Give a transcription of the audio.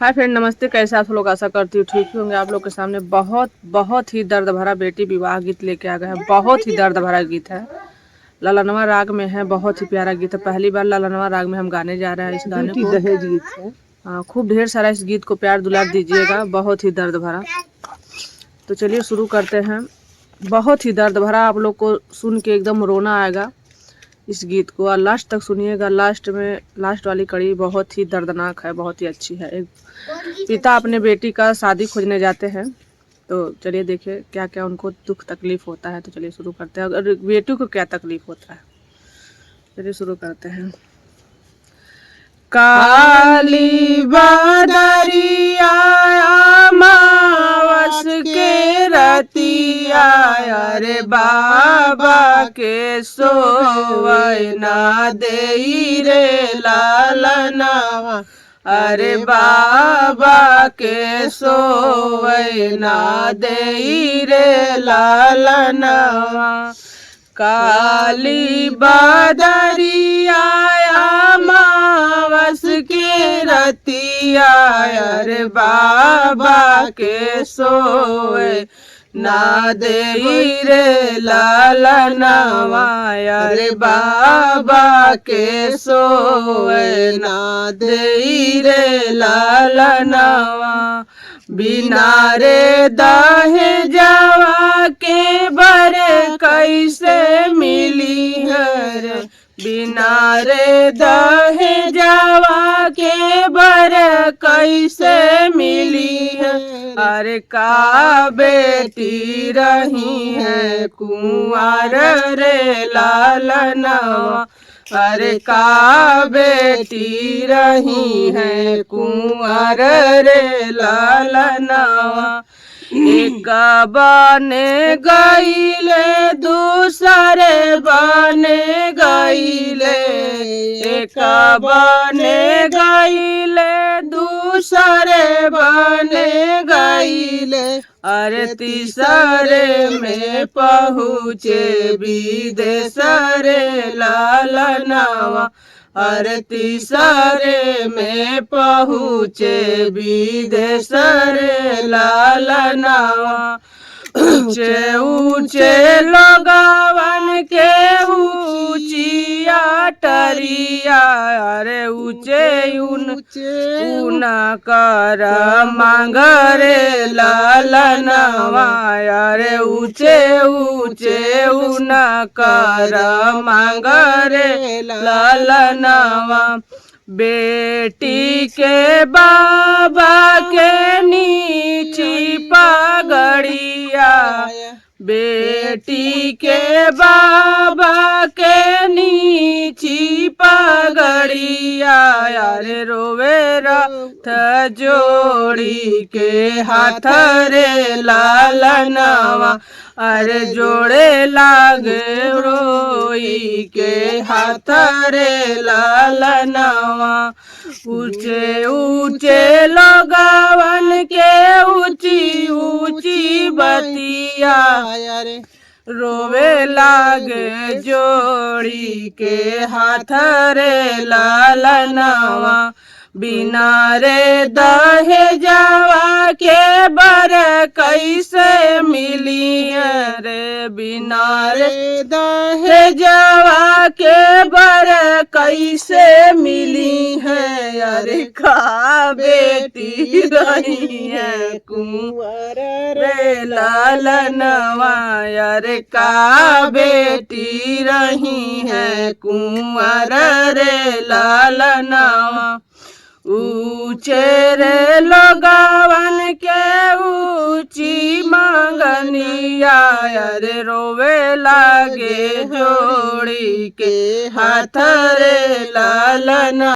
Hi friend, नमस्ते। कैसे आप लोग? आशा करती हूँ ठीक ही होंगे। आप लोग के सामने बहुत ही दर्द भरा बेटी विवाह गीत लेके आ गए हैं। बहुत ही दर्द भरा गीत है, ललनवा राग में है। बहुत ही प्यारा गीत है। पहली बार ललनवा राग में हम गाने जा रहे हैं इस गाने को। दहेज गीत है। खूब ढेर सारा इस गीत को प्यार दुलार दीजिएगा। बहुत ही दर्द भरा। तो चलिए शुरू करते हैं। बहुत ही दर्द भरा, आप लोग को सुन के एकदम रोना आएगा इस गीत को, और लास्ट तक सुनिएगा। लास्ट वाली कड़ी बहुत ही दर्दनाक है, बहुत ही अच्छी है। एक पिता अपने बेटी का शादी खोजने जाते हैं, तो चलिए देखिए क्या क्या उनको दुख तकलीफ होता है। तो चलिए शुरू करते हैं। अगर बेटी को क्या तकलीफ होता है, चलिए शुरू करते हैं। काली बदरिया अमावस के रतिया, अरे बाबा के सोवै ना देई रे लालनावा, अरे बाबा के सोवै ना देई रे लालनावा। काली बदरिया अमावस के रतिया, अरे बाबा के सोए ना देई रे लालनावा, अरे बाबा के सोए ना देई रे लालनावा। बिना रे दहेजवा के बर कैसे मिली है रे, बिना रे दहेजवा के बर कैसे मिली है। अरे का बेटी रही है कुंवर रे लालनवा, अरे का बेटी रही है कुंवर रे लालनवा। एक बने गईले दूसरे बने गईले, एक बने गईले दूसरे बने गईले, अरे तीसरे में पहुँचे विदेश रे लालनवा, अरे तीसरे में पहुँचे विदेश रे लालनवा। ऊंचे ऊंचे लोगवन के ऊंची अटरिया, अरे ऊंचे ऊना कर मांग रे लालनवा, अरे ऊंचे ऊंचे ऊना कर मांग रे लालनवा। बेटी के बाबा के नीची पगड़िया, बेटी के बाबा के नीची पगड़िया, अरे रोवे रथ जोड़ी के हाथ रे लालनवा, अरे जोड़े लागे रोई के हाथ रे लालनवा। ऊंचे ऊंचे लोगवन के ऊंची ऊंची बतिया, अरे रोवे लागे जोड़ी के हाथ रे लालनवा। बिना रे दहेजवा के बर कैसे मिली है रे, बिना रे दहेजवा के बर कैसे मिली है। अरे का बेटी रही है कुंवर रे लालनवा, अरे का बेटी रही है कुंवर रे लालनवा। ऊंचे रे लोगवन के ऊंची मांगनिया, अरे रोवे लागे जोड़ी के हाथ रे लालना।